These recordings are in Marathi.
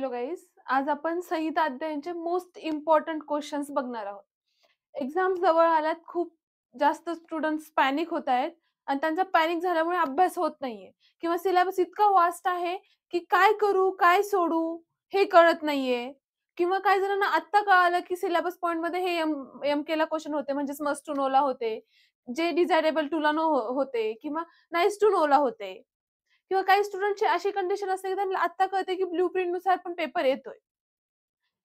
हॅलो गाईज, आज आपण संहिता अध्यायांचे मोस्ट इम्पॉर्टंट क्वेश्चन्स बघणार आहोत. एक्झाम जवळ आल्यात, खूप जास्त स्टुडंट्स पॅनिक होत आहेत आणि त्यांचा पॅनिक झाल्यामुळे अभ्यास होत नाहीये किंवा सिलेबस इतका वास्ट आहे की काय करू काय सोडू हे कळत नाहीये. किंवा काही जणांना आत्ता कळालं की सिलेबस पॉइंट मध्ये हे एम केला क्वेश्चन होते, म्हणजेच मस्ट टू नोला होते, जे डिझायरेबल टू ला नो होते किंवा नाईस टू नोला होते. किंवा काही स्टुडंटची अशी कंडिशन असते की त्यांना आता कळते की ब्लूप्रिंट नुसार पण पेपर येतोय.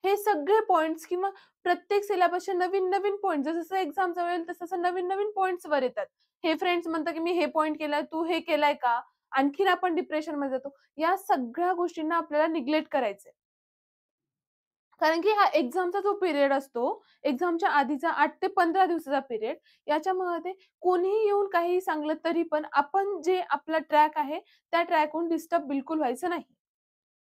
हे सगळे पॉइंट्स किंवा प्रत्येक सिलेबसचे नवीन नवीन पॉइंट, जसं एक्झाम जवळ येईल तसं नवीन नवीन पॉइंट्स वर येतात. हे फ्रेंड्स म्हणतात की मी हे पॉइंट केलाय, तू हे केलाय का? आणखीन आपण डिप्रेशन मध्ये जातो. या सगळ्या गोष्टींना आपल्याला निग्लेक्ट करायचंय. कारण की हा एक्झामचा जो पिरियड असतो, एक्झामच्या आधीचा 8 ते 15 दिवसाचा पिरियड, याच्यामध्ये कोणीही येऊन काहीही सांगलं तरी पण आपण जे आपला ट्रॅक आहे त्या ट्रॅकहून डिस्टर्ब बिलकुल व्हायचं नाही.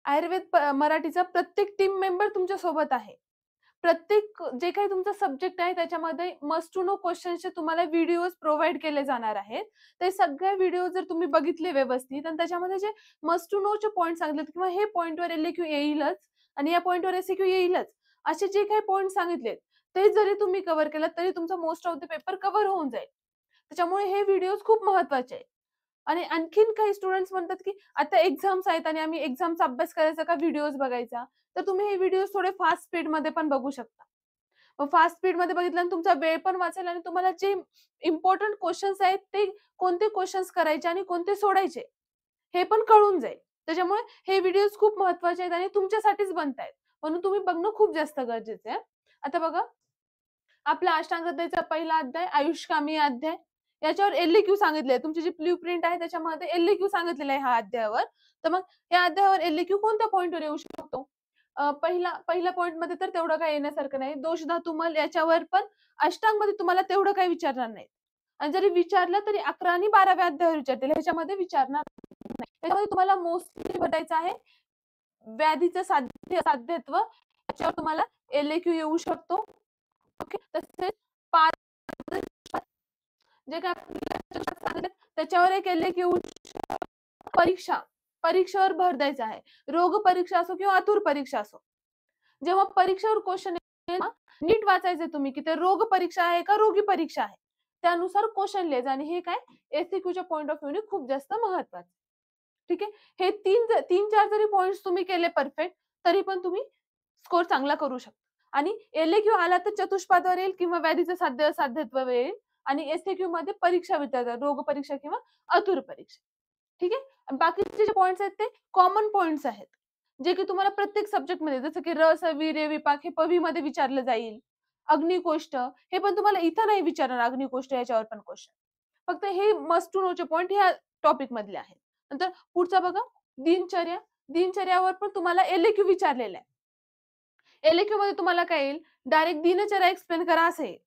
आयुर्वेद मराठीचा प्रत्येक टीम मेंबर तुमच्या सोबत आहे. प्रत्येक जे काही तुमचा सब्जेक्ट आहे त्याच्यामध्ये मस्ट टू नो क्वेश्चन्सचे तुम्हाला व्हिडिओज प्रोव्हाइड केले जाणार आहेत. ते सगळे व्हिडिओ जर तुम्ही बघितले व्यवस्थित आणि त्याच्यामध्ये जे मस्ट टू नोचे पॉइंट सांगितलेत किंवा हे पॉइंटवर एलक्यू येईलच आणि या पॉइंटवर एसक्यू येईलच, असे जे काही पॉइंट सांगितलेत ते जरी तुम्ही कव्हर केलं तरी तुमचा most of the paper cover होऊन जाईल. त्याच्यामुळे हे व्हिडिओज खूप महत्वाचे आहेत. आणि आणखीन काही स्टुडंट्स म्हणतात की आता एक्झाम्स आहेत आणि आम्ही एक्झामचा अभ्यास करायचा का व्हिडिओज बघायचा, तर तुम्ही हे व्हिडिओज थोडे फास्ट स्पीड मध्ये पण बघू शकता. फास्ट स्पीड मध्ये बघितल्याने तुमचा वेळ पण वाचेल आणि तुम्हाला जे इम्पॉर्टंट क्वेश्चन्स आहेत ते कोणते क्वेश्चन्स करायचे आणि कोणते सोडायचे हे पण कळून जाईल. त्याच्यामुळे हे व्हिडिओज खूप महत्वाचे आहेत आणि तुमच्यासाठीच बनतायत, म्हणून तुम्ही बघणं खूप जास्त गरजेचं आहे. आता बघा, आपला अष्टांग हृदयचा पहिला अध्याय आयुष्कामी अध्याय, याच्यावर एलक्यू सांगितले. तुमची जी ब्ल्यू प्रिंट आहे त्याच्यामध्ये एलक्यू सांगितलेलं आहे ह्या अध्यायावर. तर मग या अध्यायावर एलक्यू कोणत्या पॉइंटवर येऊ शकतो? पहिल्या पॉइंट मध्ये तर तेवढं काही येण्यासारखं नाही. दोष धातुमल याच्यावर पण अष्टांग मध्ये तुम्हाला तेवढं काही विचारणार नाही. आणि जरी विचारलं तरी 11 आणि 12व्या अध्यायावर विचारतील, ह्याच्यामध्ये विचारणार नाही. त्याच्यामध्ये तुम्हाला मोस्टली बघायचं आहे व्याधीचं साध्यत्व, याच्यावर तुम्हाला एलक्यू येऊ शकतो. ओके, तसेच जे काय त्याच्यावर एक एलक्यू परीक्षा, परीक्षेवर भर द्यायचा आहे. रोग परीक्षा असो किंवा आतुर परीक्षा असो, जेव्हा परीक्षेवर क्वेश्चन नीट वाचायचे तुम्ही की ते रोग परीक्षा आहे का रोगी परीक्षा आहे, त्यानुसार क्वेश्चन लिहायचं. आणि हे काय एससीक्यूच्या पॉइंट ऑफ व्ह्यूने खूप जास्त महत्वाचं. ठीक आहे, हे तीन चार जरी पॉइंट्स तुम्ही केले परफेक्ट तरी पण तुम्ही स्कोर चांगला करू शकता. आणि एलक्यू आला तर चतुष्पादवर येईल किंवा व्याधीचं साध्यत्व येईल आणि एसक्यू मध्ये परीक्षा विचारतात, रोग परीक्षा किंवा आतुर परीक्षा. ठीक आहे, बाकीचे जे पॉइंट्स आहेत ते कॉमन पॉइंट्स आहेत, जे की तुम्हाला प्रत्येक सब्जेक्ट मध्ये, जसं की रस वीर्य विपाक हे पवी मध्ये विचारलं जाईल. अग्निकोष्ठ हे पण तुम्हाला इथं नाही विचारणार, अग्निकोष्ठ याच्यावर पण क्वेश्चन. फक्त हे मस्ट टू नोचे पॉइंट ह्या टॉपिक मधले आहेत. नंतर पुढचा बघा, दिनचर्या. दिनचर्यावर पण तुम्हाला एलक्यू विचारलेला आहे. एलक्यू मध्ये तुम्हाला काय येईल, डायरेक्ट दिनचर्या एक्सप्लेन करा असं येईल.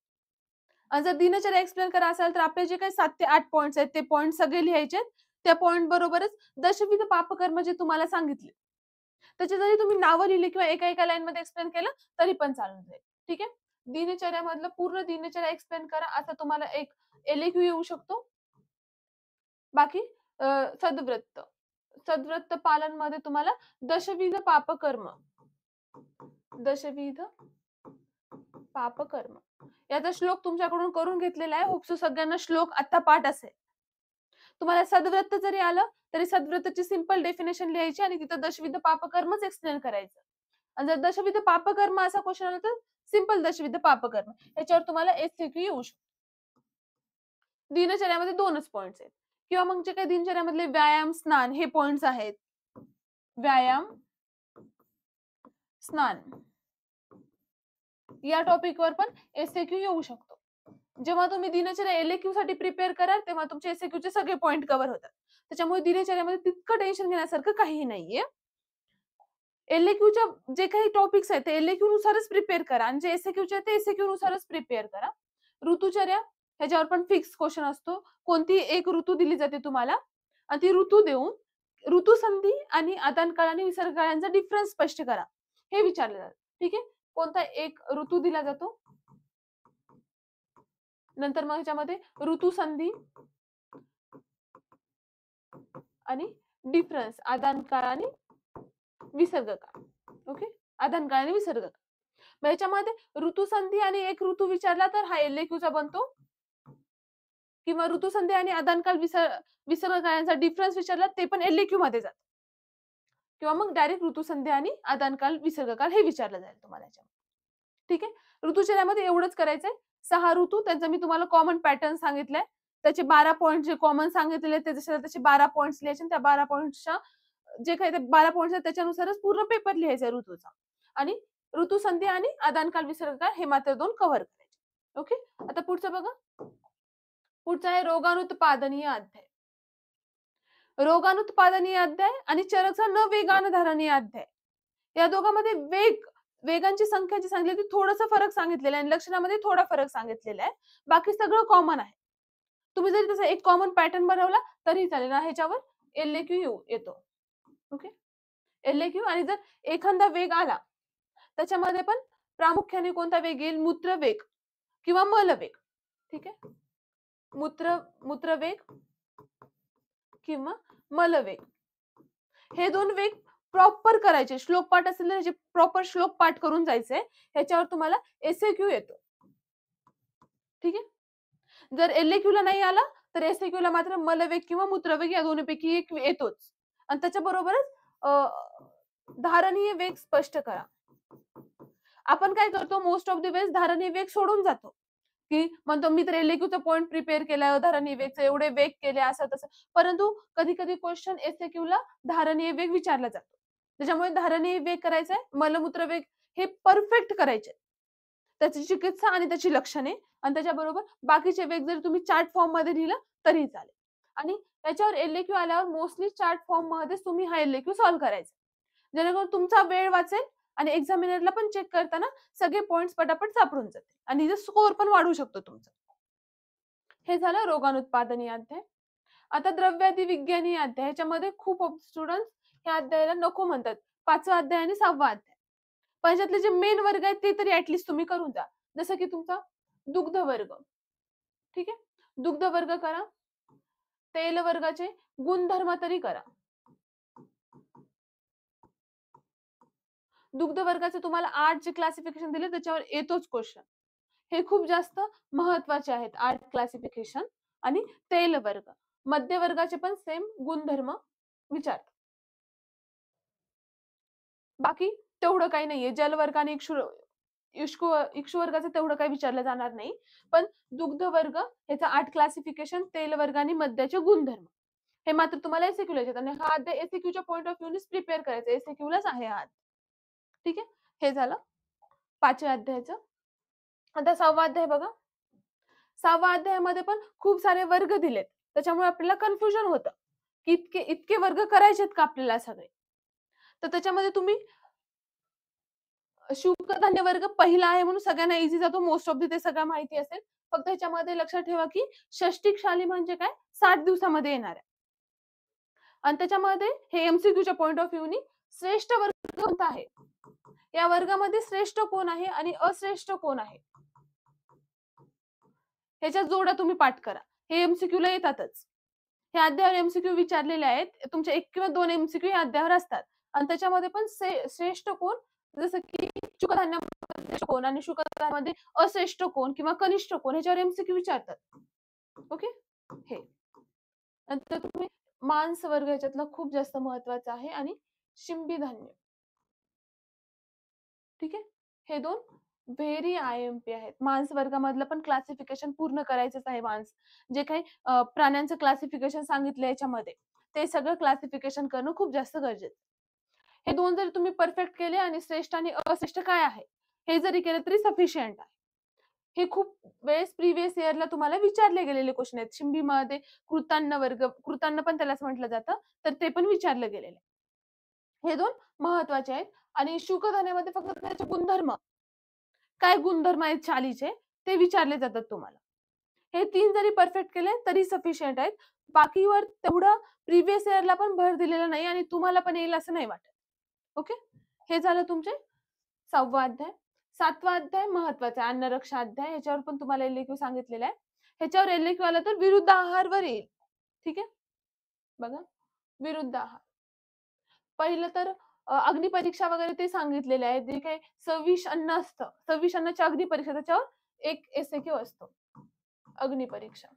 आणि जर दिनचर्या एक्सप्लेन करा असेल तर आपले जे काही 7 ते 8 पॉइंट्स आहेत ते पॉइंट सगळे लिहायचे. त्या पॉइंट बरोबरच दशविध पापकर्म जे तुम्हाला सांगितले त्याचे जरी तुम्ही नावं लिहिली किंवा एका एका लाईन मध्ये एक्सप्लेन केलं तरी पण चालून जाईल. ठीक आहे, दिनचर्यामधलं पूर्ण दिनचर्या एक्सप्लेन करा असं तुम्हाला एक एलक्यू येऊ शकतो. बाकी सद्व्रत, सद्व्रत पालन मध्ये तुम्हाला दशविध पापकर्म, दशविध पापकर्म याचा श्लोक तुमच्याकडून करून घेतलेला आहे. होपसो सगळ्यांना श्लोक आता पाठ असेल. तुम्हाला सद्व्रत जरी आलं तरी सद्व्रतची सिंपल डेफिनेशन लिहायची आणि तिथं दशविध पापकर्मच एक्सप्लेन करायचं. आणि जर दशविध पापकर्म असा क्वेश्चन आला तर सिंपल दशविध पापकर्म, याच्यावर तुम्हाला एसक्यू येऊ शकतो. दिनचर्यामध्ये 2च पॉइंट्स आहेत. किंवा मग जे काही दिनचर्यामधले व्यायाम स्नान हे पॉइंट्स आहेत, व्यायाम स्नान या टॉपिकवर पण एसक्यू येऊ शकतो. जेव्हा तुम्ही दिनचर्या एलक्यू साठी प्रिपेअर कराल तेव्हा तुमचे एसक्यूचे सगळे पॉइंट कव्हर होतात. त्याच्यामुळे दिनचर्यामध्ये तितकं टेन्शन घेण्यासारखं काही नाहीये. एलक्यूच्या जे काही टॉपिक्स आहेत ते एलक्यू नुसारच प्रिपेअर करा आणि जे एसक्यूचे आहेत ते एसक्यू नुसारच प्रिपेअर करा. ऋतुचर्या ह्याच्यावर पण फिक्स क्वेश्चन असतो. कोणती एक ऋतू दिली जाते तुम्हाला आणि ती ऋतू देऊन ऋतुसंधी आणि आदानकाळ आणि विसर्गकाळांचा डिफरन्स स्पष्ट करा, हे विचारले जातं. ठीक आहे, कोणता एक ऋतू दिला जातो, नंतर मग ह्याच्यामध्ये ऋतुसंधी आणि डिफरन्स, आदानकाळ आणि विसर्गकाळ. ओके. आदानकाळ आणि विसर्ग. मग याच्यामध्ये ऋतुसंधी आणि एक ऋतू विचारला तर हा एल-ए-क्यूचा बनतो. किंवा ऋतुसंधी आणि आदानकाल विसर्ग काळांचा डिफरन्स विचारला ते पण एल-ए-क्यू मध्ये जातं. किंवा मग डायरेक्ट ऋतुसंधी आणि आदानकाल विसर्ग काळ हे विचारलं जाईल तुम्हाला याच्यामध्ये. ठीक आहे. ऋतुचर्यामध्ये एवढंच करायचंय. 6 ऋतू त्यांचा मी तुम्हाला कॉमन पॅटर्न सांगितलाय. त्याचे 12 पॉइंट जे कॉमन सांगितलेले ते त्याचे 12 पॉइंट्स लिहायचे आणि त्या 12 पॉइंट्सच्या जे काही ते 12 पॉइंट्स आहेत त्याच्यानुसारच पूर्ण पेपर लिहायचा ऋतूचा. आणि ऋतुसंधी आणि आदानकाल विसर्ग काळ हे मात्र 2 कव्हर करायचे. ओके. आता पुढचं बघा. पुढचा आहे रोगानुत्पादनीय अध्याय. रोगानुत्पादनीय अध्याय आणि चरकचा न वेगानं धारणीय अध्याय. या दोघांमध्ये वेगांची संख्या जी सांगितली ती थोडासा फरक सांगितलेला आहे आणि लक्षणामध्ये थोडा फरक सांगितलेला आहे. बाकी सगळं कॉमन आहे. तुम्ही जरी तसा एक कॉमन पॅटर्न बनवला तरी चालेल. ह्याच्यावर एल-ए-क्यू येतो. ओके. एल-ए-क्यू आणि जर एखादा वेग आला त्याच्यामध्ये पण प्रामुख्याने कोणता वेग येईल? मूत्रवेग किंवा मलवेग. ठीक आहे. मूत्रवेग किंवा मलवेग. हे 2 वेग प्रॉपर करायचे. श्लोक पाठ असेल तर प्रॉपर श्लोक पाठ करून जायचंय. ह्याच्यावर तुम्हाला एस-ए-क्यू येतो. ठीक आहे. जर एल-ए-क्यू ला नाही आला तर एस-ए-क्यू ला मात्र मलवेग किंवा मूत्रवेग या दोन्हीपैकी एक येतोच. आणि त्याच्याबरोबरच धारणीय वेग स्पष्ट करा. आपण काय करतो मोस्ट ऑफ द वेळेस धारणीय वेग सोडून जातो. की म्हणतो मी तर एल-ए-क्यूचा पॉइंट प्रिपेअर केलाय, धारणीय वेगचे एवढे वेग केले असं तसं. परंतु कधी कधी क्वेश्चन एस-ए-क्यू ला धारणीय वेग विचारला जातो. त्याच्यामुळे धारणीय वेग करायचंय, मलमूत्र वेग हे परफेक्ट करायचे. त्याची चिकित्सा आणि त्याची लक्षणे आणि त्याच्याबरोबर बाकीचे वेग जर तुम्ही चार्ट फॉर्म मध्ये लिहिलं तरी चालेल. आणि त्याच्यावर एल-ए-क्यू आल्यावर मोस्टली चार्ट फॉर्म मध्ये तुम्ही हा एल-ए-क्यू सॉल्व्ह करायचा. जेणेकरून तुमचा वेळ वाचेल आणि एक्झामिनरला पण चेक करताना सगळे पॉइंट्स पटापट सापडून जातील आणि स्कोर पण वाढू शकतो तुमचा. हे झालं रोगानुत्पादनीय अध्याय. आता द्रव्यादी विज्ञानी अध्याय. ह्याच्यामध्ये खूप स्टुडंट्स ह्या अध्यायाला नको म्हणतात. 5वा अध्याय आणि 6वा अध्याय. पण ह्याच्यातले जे मेन वर्ग आहेत ते तरी ऍटलीस्ट तुम्ही करून जा. जसं की तुमचा दुग्ध वर्ग. ठीक आहे. दुग्ध वर्ग करा. तेल वर्गाचे गुणधर्म तरी करा. दुग्ध वर्गाचे तुम्हाला 8 जे क्लासिफिकेशन दिले त्याच्यावर येतोच क्वेश्चन. हे खूप जास्त महत्वाचे आहेत 8 क्लासिफिकेशन. आणि तेल वर्ग. मध्य वर्गाचे पण सेम गुणधर्म विचार. बाकी तेवढं काही नाहीये. जल वर्ग आणि इक्षु वर्गाचं तेवढं काही विचारलं जाणार नाही. पण दुग्ध वर्ग ह्याचा 8 क्लासिफिकेशन, तेल वर्ग आणि मद्याचे गुणधर्म हे मात्र तुम्हाला एस-ए-क्यू ला येतात आणि हा अध्याय एस-ए-क्यूच्या पॉइंट ऑफ व्ह्यूनेच प्रिपेअर करायचा. एस-ए-क्यू लाच आहे हा. ठीक आहे. हे झालं 5व्या अध्यायाचं. आता 6वा अध्याय बघा. 6वा अध्यायामध्ये पण खूप सारे वर्ग दिलेत. त्याच्यामुळे आपल्याला कन्फ्युजन होतं की इतके इतके वर्ग करायचेत का आपल्याला सगळे. तर त्याच्यामध्ये तुम्ही शुकधान्य वर्ग पहिला आहे म्हणून सगळ्यांना इझी जातो. मोस्ट ऑफ ते सगळं माहिती असेल. फक्त ह्याच्यामध्ये लक्षात ठेवा की षष्टिक शाली म्हणजे काय 60 दिवसामध्ये येणार आहे. आणि त्याच्यामध्ये हे एमसीक्यूच्या पॉइंट ऑफ व्ह्यूनी श्रेष्ठ वर्ग कोणता आहे, या वर्गामध्ये श्रेष्ठ कोण आहे आणि अश्रेष्ठ कोण आहे ह्याच्या जोड्या तुम्ही पाठ करा. हे एमसीक्यू ला येतातच. हे अध्यायावर एमसीक्यू विचारलेले आहेत. तुमचे 1 किंवा 2 एमसीक्यू या अध्यायावर असतात. आणि त्याच्यामध्ये पण श्रेष्ठ कोण, जसं की शुकधान्यामध्ये कोण आणि शुकधान्यामध्ये अश्रेष्ठ कोण किंवा कनिष्ठ कोण ह्याच्यावर एमसीक्यू विचारतात. ओके. हे नंतर तुम्ही मांस वर्ग ह्याच्यातला खूप जास्त महत्वाचा आहे आणि शिंबी धान्य. ठीक आहे. हे 2 व्हेरी आयएमपी आहेत. मांस वर्गामधलं पण क्लासिफिकेशन पूर्ण करायचंच आहे. मांस जे काही प्राण्यांचं क्लासिफिकेशन सांगितलं याच्यामध्ये ते सगळं क्लासिफिकेशन करणं खूप जास्त गरजेचं. हे 2 जरी तुम्ही परफेक्ट केले आणि श्रेष्ठ आणि अश्रेष्ठ काय आहे हे जरी केलं तरी सफिशियंट आहे. हे खूप वेळेस प्रिव्हियस इयरला तुम्हाला विचारले गेलेले क्वेश्चन आहेत. शिंबीमध्ये कृतान्न वर्ग, कृतान्न पण त्यालाच म्हटलं जातं, तर ते पण विचारलं गेलेलं आहे. हे 2 महत्वाचे आहेत. आणि शुकधान्यामध्ये फक्त त्याचे गुणधर्म, काय गुणधर्म आहेत शालीचे ते विचारले जातात तुम्हाला. हे 3 जरी परफेक्ट केले तरी सफिशियंट आहेत. बाकीवर तेवढं प्रिव्हियस इयरला पण भर दिलेला नाही आणि तुम्हाला पण येईल असं नाही वाटत. ओके. हे झालं तुमचे 6वा अध्याय. 7वा अध्याय महत्वाचा आहे. अन्नरक्षा अध्याय. ह्याच्यावर पण तुम्हाला एल-ए-क्यू सांगितलेला आहे. ह्याच्यावर एल-ए-क्यू आला तर विरुद्ध आहारवर येईल. ठीक आहे. बघा विरुद्ध आहार. पहिलं तर अग्निपरीक्षा वगैरे ते सांगितलेले आहेत. जे काही सविष अन्न असतं, सविष अन्नाची अग्निपरीक्षा त्याच्यावर एक एसएक्यू असतो. अग्निपरीक्षा.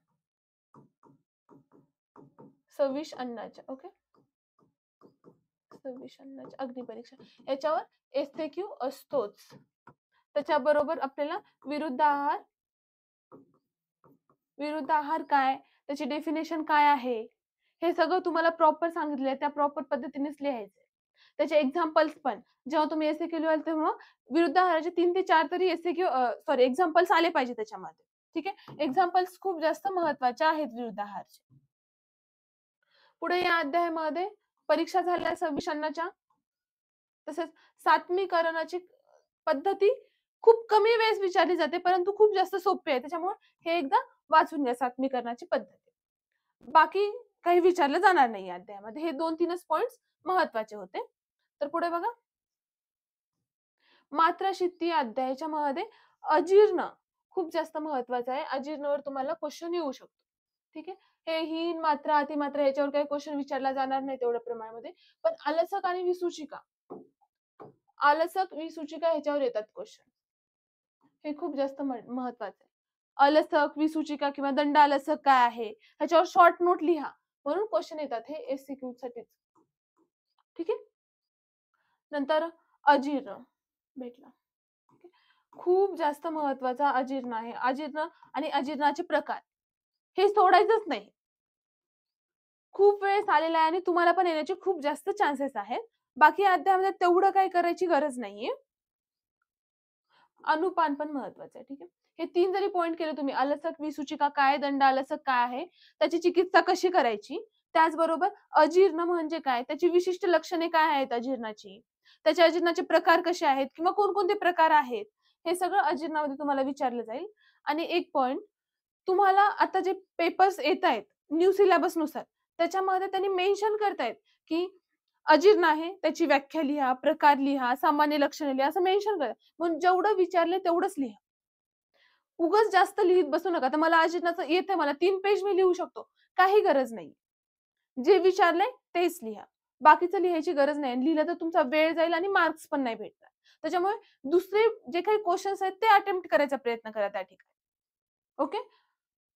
सविष अन्नाच्या ओके. सविष अन्नाची अग्निपरीक्षा. याच्यावर एसएक्यू असतोच. त्याच्याबरोबर आपल्याला विरुद्ध आहार, विरुद्ध आहार काय, त्याची डेफिनेशन काय आहे, हे सगळं तुम्हाला प्रॉपर सांगितलं आहे. त्या प्रॉपर पद्धतीनेच लिहायचं. त्याचे एक्झाम्पल्स पण जेव्हा तुम्ही एसएक्यू लिहाल तेव्हा विरुद्ध आहाराचे 3 ते 4 तरी एसएक्यू सॉरी एक्झाम्पल्स आले पाहिजे त्याच्यामध्ये. ठीक आहे. एक्झाम्पल्स खूप जास्त महत्वाचे आहेत विरुद्ध आहारचे. पुढे या अध्यायामध्ये परीक्षा झाल्या 26 अन्नाच्या. तसेच सात्मीकरणाची पद्धती खूप कमी वेळेस विचारली जाते परंतु खूप जास्त सोपी आहे. त्याच्यामुळे हे एकदा वाचून घ्या सात्मीकरणाची पद्धती. बाकी काही विचारलं जाणार नाही या अध्यायामध्ये. हे 2-3च पॉइंट्स महत्वाचे होते. तर पुढे बघा. मात्राशित्ती अध्यायाच्या मध्ये अजीर्ण खूप जास्त महत्वाचं आहे. अजीर्णवर तुम्हाला क्वेश्चन येऊ शकतो. ठीक आहे. हे हीन मात्रा, अतिमात्रा याच्यावर काही क्वेश्चन विचारला जाणार नाही तेवढ्या प्रमाणामध्ये. पण आलसक आणि विसूचिका, आलसक विसूचिका ह्याच्यावर येतात क्वेश्चन. हे खूप जास्त महत्वाचं आहे. अलसक, विसूचिका किंवा दंड आलसक काय आहे ह्याच्यावर शॉर्ट नोट लिहा. म्हणून क्वेश्चन येतात हे एससीक्यू साठीच. ठीक आहे. नंतर अजीर्ण भेटला. खूप जास्त महत्वाचा अजीर्ण आहे. अजीर्ण आणि अजीर्णाचे प्रकार हे सोडायचंच नाही. खूप वेळेस आलेला आहे आणि तुम्हाला पण येण्याचे खूप जास्त चान्सेस आहेत. बाकी अध्यायामध्ये तेवढं काही करायची गरज नाहीये. अनुपान पण महत्वाचं आहे. ठीक आहे. हे 3 जरी पॉइंट केले तुम्ही, अलसक, विसूचिका काय, दंड आलसक काय आहे, त्याची चिकित्सा कशी करायची, त्याचबरोबर अजीर्ण म्हणजे काय, त्याची विशिष्ट लक्षणे काय आहेत अजीर्णाची, त्याच्या अजीर्णाचे प्रकार कसे आहेत किंवा कोणकोणते प्रकार आहेत, हे सगळं अजीर्णामध्ये तुम्हाला विचारलं जाईल. आणि एक पॉइंट, तुम्हाला आता जे पेपर्स येत आहेत न्यू सिलेबस नुसार त्याच्यामध्ये त्यांनी मेन्शन करतायत की अजीर्ण आहे त्याची व्याख्या लिहा, प्रकार लिहा, सामान्य लक्षणे लिहा, असं मेन्शन करा. म्हणून जेवढं विचारले तेवढंच लिहा. उगाच जास्त लिहित बसू नका. तर मला अजीर्णाचं येतंय, मला 3 पेज मी लिहू शकतो, काही गरज नाही. जे विचारलंय तेच लिहा. बाकीचं लिहायची गरज नाही. लिहिलं तर तुमचा वेळ जाईल आणि मार्क्स पण नाही भेटणार. त्याच्यामुळे दुसरे जे काही क्वेश्चन्स आहेत ते अटेम्प्ट करायचा प्रयत्न करा त्या ठिकाणी. ओके.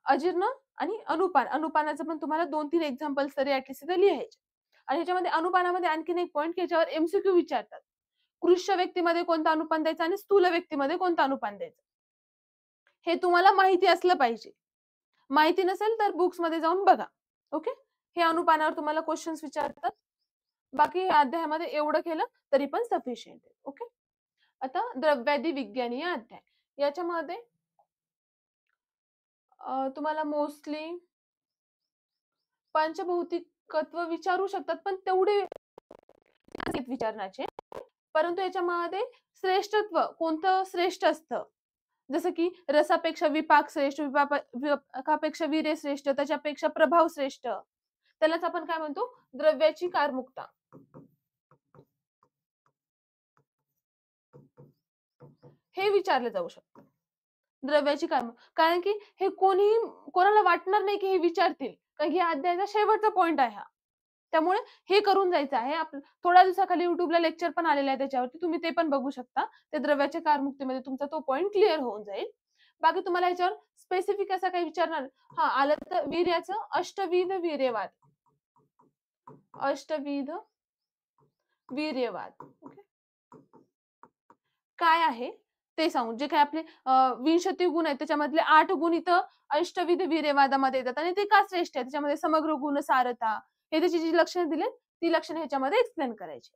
अजीर्ण आणि अनुपान, अनुपानाचं पण तुम्हाला 2-3 एक्झाम्पल्स तरी ऍटलीस्ट इथे लिहायचे. आणि ह्याच्यामध्ये अनुपानामध्ये आणखीन एक पॉइंट की याच्यावर एमसीक्यू विचारतात. कृष्य व्यक्तीमध्ये कोणतं अनुपान द्यायचं आणि स्थूल व्यक्तीमध्ये कोणतं अनुपान द्यायचं, हे तुम्हाला माहिती असलं पाहिजे. माहिती नसेल तर बुक्स मध्ये जाऊन बघा. ओके. हे अनुपानावर तुम्हाला क्वेश्चन्स विचारतात. बाकी या अध्यायामध्ये एवढं केलं तरी पण सफिशियंट आहे. ओके. आता द्रव्यादी विज्ञानीय अध्याय, याच्यामध्ये तुम्हाला मोस्टली पंचभौतिकत्व विचारू शकतात पण तेवढे विचारण्याचे. परंतु याच्यामध्ये श्रेष्ठत्व कोणतं श्रेष्ठ असतं, जसं की रसापेक्षा विपाक श्रेष्ठ, विपाकापेक्षा वीर्य श्रेष्ठ, त्याच्यापेक्षा प्रभाव श्रेष्ठ, त्यालाच आपण काय म्हणतो, द्रव्याची कारमुकता. हे विचारलं जाऊ शकतं. द्रव्याची कारमुक, कारण की हे कोणाला वाटणार नाही की हे विचारतील, कारण की या अध्यायाचा शेवटचा पॉइंट आहे हा. त्यामुळे हे करून जायचं आहे. थोड्या दिवसाखाली युट्यूबला लेक्चर पण आलेलं आहे त्याच्यावरती, तुम्ही ते पण बघू शकता. ते द्रव्याच्या कारमुक्तीमध्ये तुमचा तो पॉइंट क्लिअर होऊन जाईल. बाकी तुम्हाला याच्यावर स्पेसिफिक असं काही विचारणार हा आलं तर वीर्याचं अष्टविध वीर्यवाद, अष्टविध वीर्यवाद. ओके. काय आहे ते सांगू. जे काही आपले 20 गुण आहेत त्याच्यामधले 8 गुण इथं अष्टविध वीर्यवादामध्ये येतात आणि ते का श्रेष्ठ आहे, त्याच्यामध्ये समग्र गुण सारता, हे त्याची जी लक्षणे दिले ती लक्षणे ह्याच्यामध्ये एक्सप्लेन करायची.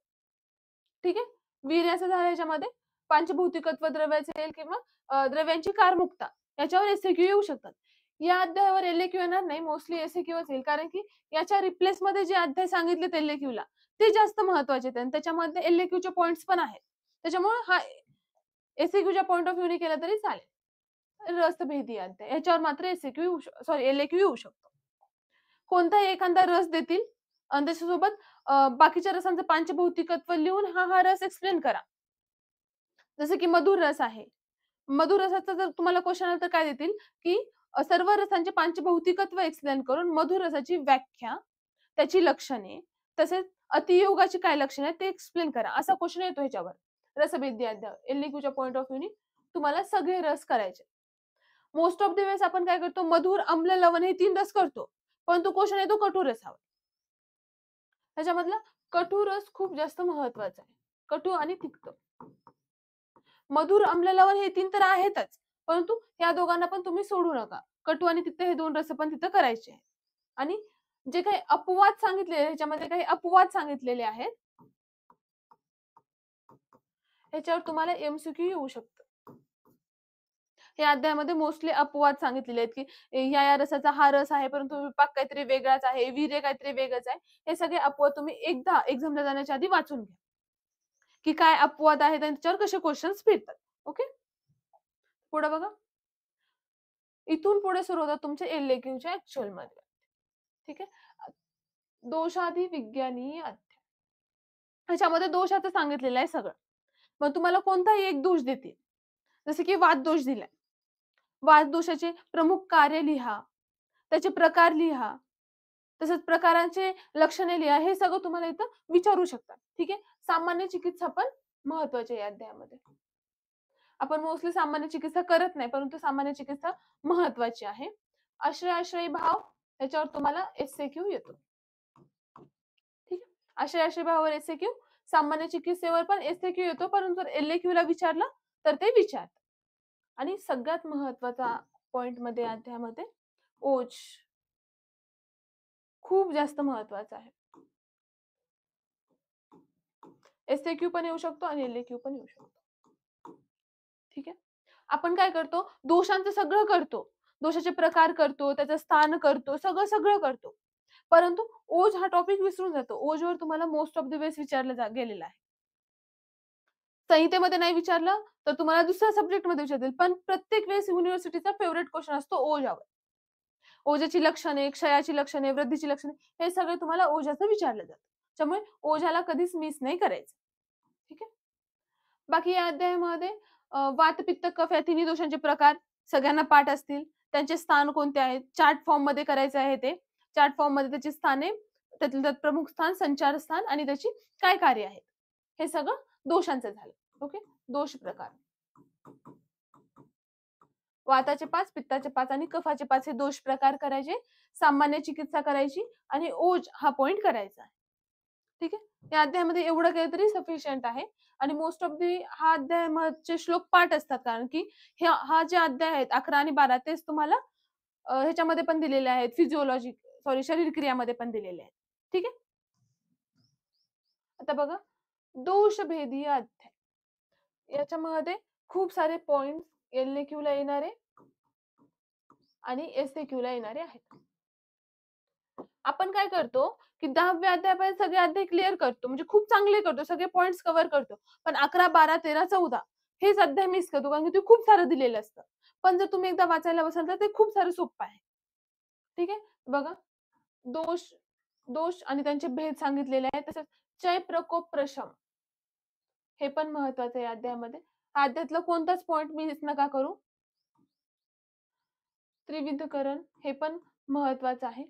ठीक आहे. वीर्याचं झालं याच्यामध्ये, पंचभौतिकत्व द्रव्याचे येईल किंवा द्रव्यांची कारमुकता, याच्यावर एसएक्यू येऊ शकतात. या अध्यायावर एलएक्यू येणार नाही, मोस्टली एसएक्यूच येईल, कारण की याच्या रिप्लेस मध्ये जे अध्याय सांगितले एलएक्यू ला ते जास्त महत्वाचे आहेत आणि त्याच्यामध्ये एलएक्यूचे पॉइंट्स पण आहेत. त्याच्यामुळे हा एसएक्यूच्या पॉइंट ऑफ व्ह्यूने केला तरी चालेल. रसभेदी अध्याय, याच्यावर मात्र एसएक्यू सॉरी एलएक्यू येऊ शकतो. कोणताही एखादा रस देतील आणि त्याच्यासोबत बाकीच्या रसांचं पंचभौतिकत्व लिहून हा रस एक्सप्लेन करा. जसं की मधुर रस आहे, मधुर रसाचा जर तुम्हाला क्वेश्चन आला तर काय देतील की सर्व रसांचे पंचभौतिकत्व एक्सप्लेन करून मधुर रसाची व्याख्या, त्याची लक्षणे, तसेच अतियोगाची काय लक्षणे आहेत ते एक्सप्लेन करा, असा क्वेश्चन येतो ह्याच्यावर. रसभेदी अध्याय एलईक्यूच्या पॉइंट ऑफ व्ह्यूनी तुम्हाला सगळे रस करायचे. मोस्ट ऑफ द वेळेस आपण काय करतो, मधुर, आम्ल, लवण हे 3 रस करतो, परंतु क्वेश्चन येतो कटू रसावर. त्याच्यामधला कटू रस खूप जास्त महत्वाचा आहे. कटू आणि तिक्त. मधुर, आम्ल, लवण हे 3 तर आहेतच, परंतु या दोघांना पण तुम्ही सोडू नका. कटू आणि तिक्त हे 2 रस पण तिथं करायचे. आणि जे काही अपवाद सांगितलेले, ह्याच्यामध्ये काही अपवाद सांगितलेले आहेत, ह्याच्यावर तुम्हाला एमसीक्यू येऊ शकतं. या अध्यायामध्ये मोस्टली अपवाद सांगितलेले आहेत, की या रसाचा हा रस आहे, परंतु विपाक काहीतरी वेगळाच आहे, वीर्य काहीतरी वेगळंच आहे. हे सगळे अपवाद तुम्ही एकदा एक्झामला जाण्याच्या आधी वाचून घ्या, की काय अपवाद आहेत आणि त्याच्यावर कसे क्वेश्चन्स फिरतात. ओके, पुढे बघा. इथून पुढे सुरू होतात तुमचे एलएक्यूच्या ऍक्च्युअल मध्ये. ठीक आहे, दोषाधी विज्ञानी अध्याय. ह्याच्यामध्ये दोषाचं सांगितलेलं आहे सगळं. मग तुम्हाला कोणताही एक दोष देतील, जसे की वाद दोष दिलाय. वाद दोषाचे प्रमुख कार्य लिहा, त्याचे प्रकार लिहा, तसंच प्रकारांचे लक्षणे लिहा. हे सगळं तुम्हाला इथं विचारू शकतात. ठीक आहे, सामान्य चिकित्सा पण महत्वाची आहे या अध्यायामध्ये. आपण मोस्टली सामान्य चिकित्सा करत नाही, परंतु सामान्य चिकित्सा महत्वाची आहे. आश्रय भाव, त्याच्यावर तुम्हाला एसएक्यू येतो. ठीक आहे, आश्रय भावावर एसएक्यू, सामान्य चिकित्सेवर पण एसएक्यू येतो, परंतु जर एलएक्यू ला विचारला तर ते विचारतात. आणि सगळ्यात महत्वाचा पॉइंट मध्ये अध्यायामध्ये ओज खूप जास्त महत्वाचा आहे. एसएक्यू पण येऊ शकतो आणि एलएक्यू पण येऊ शकतो. ठीक आहे, आपण काय करतो, दोषांचं सगळं करतो, दोषाचे प्रकार करतो, त्याचं स्थान करतो, सगळं सगळं करतो, परंतु ओज हा टॉपिक विसरून जातो. ओजवर तुम्हाला मोस्ट ऑफ द वेळेस विचारलं गेलेला आहे. संहितेमध्ये नाही विचारलं तर तुम्हाला दुसऱ्या सब्जेक्ट मध्ये विचारतील, पण प्रत्येक वेळेस युनिव्हर्सिटीचा फेवरेट क्वेश्चन असतो ओजावर. ओजाची लक्षणे, क्षयाची लक्षणे, वृद्धीची लक्षणे, हे सगळे तुम्हाला ओजाचं विचारलं जातं. त्यामुळे ओजाला कधीच मिस नाही करायचं. ठीक आहे, बाकी या अध्यायामध्ये वात, पित्त, कफ या तिन्ही दोषांचे प्रकार सगळ्यांना पाठ असतील. त्यांचे स्थान कोणते आहेत, चार्ट फॉर्म मध्ये करायचे आहे. ते चार्ट फॉर्म मध्ये त्याची स्थाने, त्यातलं प्रमुख स्थान, संचार स्थान आणि त्याची काय कार्य आहेत, हे सगळं दोषांचं झालं. ओके, दोष प्रकार. वाताचे 5, पित्ताचे 5 आणि कफाचे 5 हे दोष प्रकार करायचे. सामान्य चिकित्सा करायची आणि ओज हा पॉइंट करायचा आहे. ठीक आहे, या अध्यायामध्ये एवढं काहीतरी सफिशियंट आहे. आणि मोस्ट ऑफ दी हा अध्यायाचे श्लोक पाठ असतात, कारण की हा जे अध्याय आहेत 11 आणि 12 तेच तुम्हाला ह्याच्यामध्ये पण दिलेले आहेत, फिजिओलॉजी सॉरी शरीरक्रियामध्ये पण दिलेले आहेत. ठीक आहे, आता बघा दोषभेदी अध्याय. याच्यामध्ये खूप सारे पॉइंट एलएक्यू ला येणारे आणि एसएक्यू ला येणारे आहेत. आपण काय करतो, की 10व्या अध्यायापर्यंत सगळे अध्याय क्लिअर करतो, म्हणजे खूप चांगले करतो, सगळे पॉइंट्स कव्हर करतो, पण 11, 12, 13, 14 हेच अध्याय मिस करतो, कारण की ते खूप सारं दिलेलं असतं. पण जर तुम्ही एकदा वाचायला बसाल तर ते खूप सारं सोपं आहे. ठीक आहे, बघा दोष दोष आणि त्यांचे भेद सांगितलेले आहेत. तसंच चय, प्रकोप, प्रशम हे पण महत्वाचं आहे अध्यायामध्ये. अध्यायातलं कोणताच पॉइंट मिस नका करू. त्रिविधकरण हे पण महत्वाचं आहे.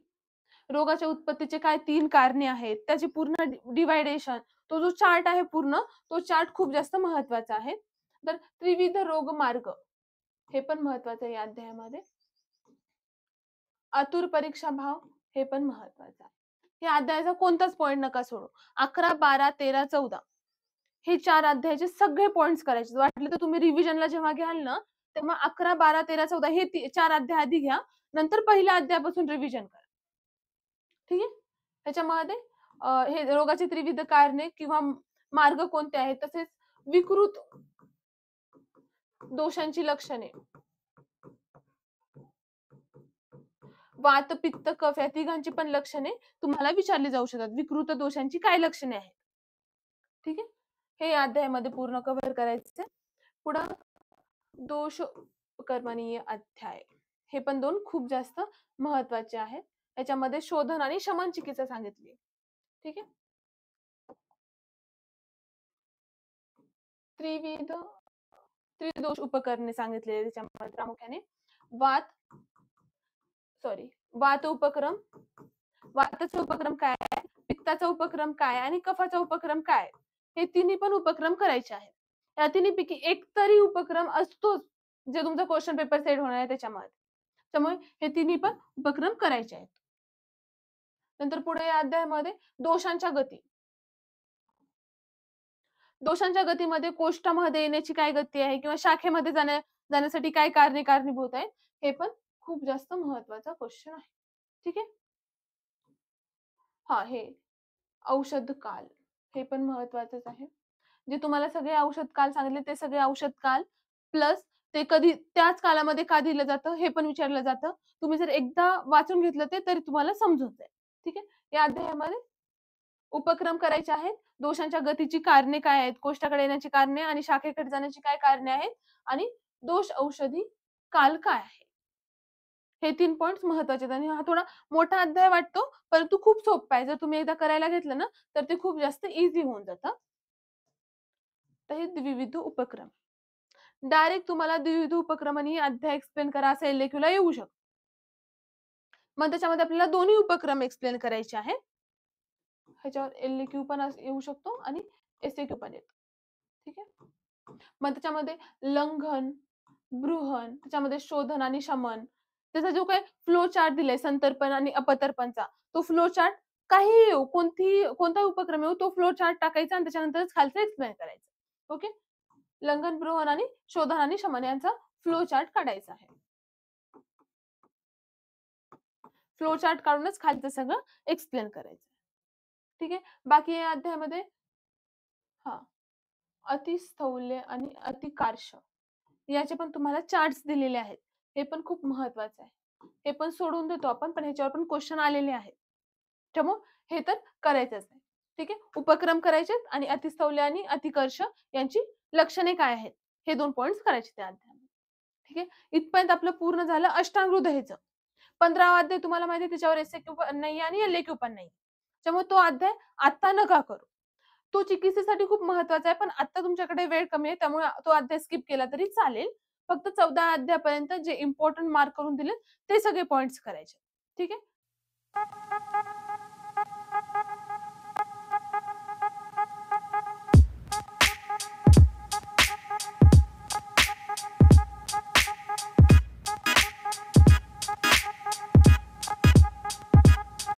रोगाच्या उत्पत्तीचे काय 3 कारणे आहेत, त्याची पूर्ण डिवायडेशन, तो जो चार्ट आहे पूर्ण, तो चार्ट खूप जास्त महत्वाचा आहे. तर त्रिविध रोग मार्ग हे पण महत्वाचं आहे या अध्यायामध्ये. आतुर परीक्षा भाव हे पण महत्वाचं आहे. या अध्यायाचा कोणताच पॉइंट नका सोडू. 11, 12, 13, 14 हे 4 अध्यायाचे सगळे पॉइंट्स करायचे. वाटलं तर तुम्ही रिव्हिजनला जेव्हा घ्याल ना, तेव्हा 11, 12, 13, 14 हे 4 अध्याय आधी घ्या, नंतर पहिल्या अध्यायापासून रिव्हिजन करा. ठीक आहे, त्याच्यामध्ये हे रोगाची त्रिविध कारणे किंवा मार्ग कोणते आहेत, तसेच विकृत दोषांची लक्षणे, वात, पित्त, कफ या तिघांची पण लक्षणे तुम्हाला विचारली जाऊ शकतात. विकृत दोषांची काय लक्षणे आहेत. ठीक आहे, हे अध्यायामध्ये पूर्ण कव्हर करायचे. पुढं दोष कर्मणीय अध्याय हे पण 2 खूप जास्त महत्वाचे आहेत. याच्यामध्ये शोधन आणि शमन चिकित्सा सांगितली. ठीक आहे, त्रिदोष उपकरणे सांगितलेले त्याच्यामध्ये प्रामुख्याने वात उपक्रम, वाताचा उपक्रम काय आहे, पित्ताचा उपक्रम काय आणि कफाचा उपक्रम काय, हे तिन्ही पण उपक्रम करायचे आहेत. या तिन्हीपैकी एक तरी उपक्रम असतोच जे तुमचा क्वेश्चन पेपर सेट होणार आहे त्याच्यामध्ये. त्यामुळे हे तिन्ही पण उपक्रम करायचे आहेत. नंतर पुढे या अध्यायामध्ये दोषांच्या गती. दोषांच्या गतीमध्ये कोष्टामध्ये येण्याची काय गती आहे किंवा शाखेमध्ये जाण्यासाठी काय कारणे कारणीभूत आहेत, हे पण खूप जास्त महत्वाचा क्वेश्चन आहे. ठीक आहे. हा, हे औषध काल हे पण महत्वाचंच आहे. जे तुम्हाला सगळे औषध काल सांगितले ते सगळे औषध काल प्लस ते कधी त्याच कालामध्ये का दिलं जातं हे पण विचारलं जातं. तुम्ही जर एकदा वाचून घेतलं ते तरी तुम्हाला समजून जाईल. ठीक आहे. या अध्यायामध्ये उपक्रम करायचे आहेत. दोषांच्या गतीची कारणे काय आहेत, कोष्टाकडे येण्याची कारणे आणि शाखेकडे जाण्याची काय कारणे आहेत आणि दोष औषधी काल काय आहे, हे 3 पॉइंट्स महत्वाचे आहेत. आणि हा थोडा मोठा अध्याय वाटतो, परंतु खूप सोपा आहे. जर तुम्ही एकदा करायला घेतलं ना, तर ते खूप जास्त इझी होऊन जातं. तर हे द्विविध उपक्रम. डायरेक्ट तुम्हाला द्विविध उपक्रम आणि अध्याय एक्सप्लेन करा असं एल-क्यूला येऊ शकतं. मग त्याच्यामध्ये आपल्याला दोन्ही उपक्रम एक्सप्लेन करायचे आहेत. ह्याच्यावर एल-क्यू पण येऊ शकतो आणि एस-क्यू पण येतो. ठीक आहे. मग त्याच्यामध्ये लंघन, बृहण, त्याच्यामध्ये शोधन आणि शमन, त्याचा जो काही फ्लो चार्ट दिलाय संतर्पण आणि अपतर्पणचा, तो फ्लो चार्ट काहीही येऊ, कोणताही उपक्रम येऊ, तो फ्लो चार्ट टाकायचा आणि त्याच्यानंतरच खालचं एक्सप्लेन करायचं. ओके. लंघन, बृहण आणि शोधन आणि शमन यांचा फ्लो चार्ट काढायचा आहे. फ्लो चार्ट काढूनच खालचं सगळं एक्सप्लेन करायचं. ठीक आहे. बाकी या अध्यायामध्ये हा अतिस्थौल्य आणि अतिकार्ष याचे पण तुम्हाला चार्ट्स दिलेले आहेत. हे पण खूप महत्वाचं आहे. हे पण सोडून देतो आपण, पण ह्याच्यावर पण क्वेश्चन आलेले आहेत. त्यामुळे हे तर करायचंच आहे. ठीक आहे. उपक्रम करायचे आणि अतिस्थौल्य आणि अतिकर्ष यांची लक्षणे काय आहेत, हे 2 पॉइंट्स करायचे त्या अध्यायामध्ये. ठीक आहे. इथपर्यंत आपलं पूर्ण झालं अष्टांग हृदयचं. 15वा अध्याय तुम्हाला माहिती आहे त्याच्यावर एस-क्यू पण नाही आणि एल-क्यू पण नाही. त्यामुळे तो अध्याय आता नका करू. तो चिकित्सेसाठी खूप महत्वाचा आहे, पण आता तुमच्याकडे वेळ कमी आहे त्यामुळे तो अध्याय स्किप केला तरी चालेल. फक्त 14 अध्यायापर्यंत जे इम्पोर्टंट मार्क करून दिले ते सगळे पॉइंट्स करायचे. ठीक आहे.